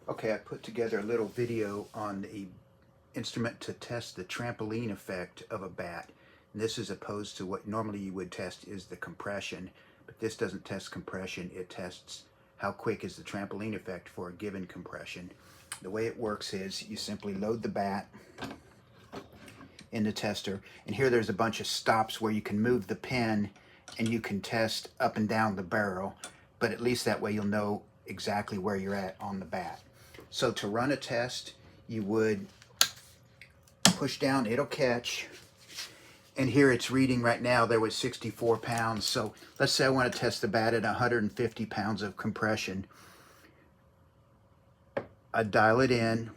Okay, I put together a little video on the instrument to test the trampoline effect of a bat. And this is opposed to what normally you would test is the compression, but this doesn't test compression, it tests how quick is the trampoline effect for a given compression. The way it works is you simply load the bat in the tester, and here there's a bunch of stops where you can move the pin and you can test up and down the barrel, but at least that way you'll know exactly where you're at on the bat. So to run a test, you would push down, it'll catch, and here it's reading right now there was 64 pounds. So let's say I want to test the bat at 150 pounds of compression. I dial it in.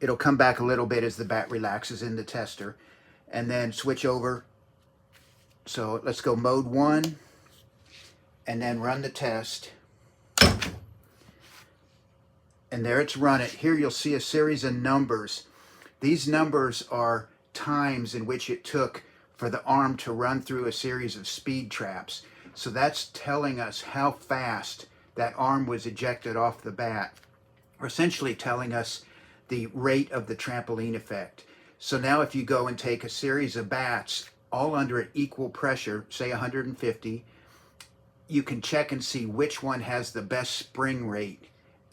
It'll come back a little bit as the bat relaxes in the tester, and then switch over. So let's go mode 1 and then run the test. And there it's run it. Here you'll see a series of numbers. These numbers are times in which it took for the arm to run through a series of speed traps. So that's telling us how fast that arm was ejected off the bat, or essentially telling us the rate of the trampoline effect. So now if you go and take a series of bats all under equal pressure, say 150, you can check and see which one has the best spring rate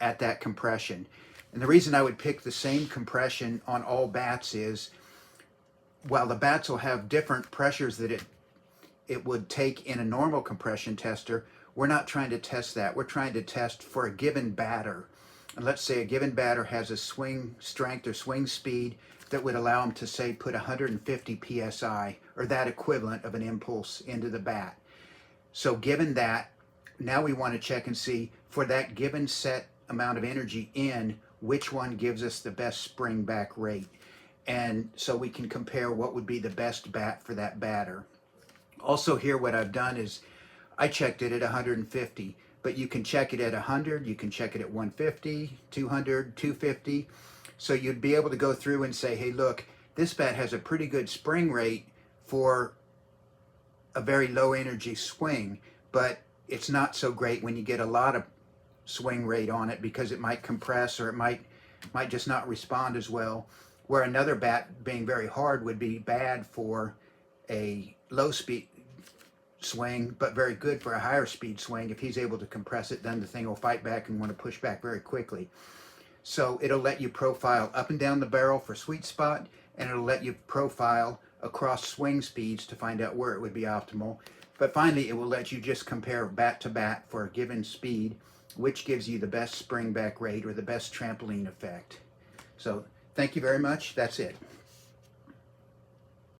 at that compression. And the reason I would pick the same compression on all bats is, while the bats will have different pressures that it would take in a normal compression tester, we're not trying to test that. We're trying to test for a given batter. And let's say a given batter has a swing strength or swing speed that would allow them to, say, put 150 psi, or that equivalent of an impulse into the bat. So given that, now we want to check and see, for that given set amount of energy in, which one gives us the best spring back rate. And so we can compare what would be the best bat for that batter. Also here what I've done is I checked it at 150, but you can check it at 100, you can check it at 150, 200, 250. So you'd be able to go through and say, hey, look, this bat has a pretty good spring rate for a very low energy swing, but it's not so great when you get a lot of swing rate on it, because it might compress, or it might just not respond as well. Where another bat being very hard would be bad for a low speed swing, but very good for a higher speed swing. If he's able to compress it, then the thing will fight back and want to push back very quickly. So it'll let you profile up and down the barrel for sweet spot, and it'll let you profile across swing speeds to find out where it would be optimal. But finally, it will let you just compare bat to bat for a given speed, which gives you the best spring back rate or the best trampoline effect. So thank you very much. That's it.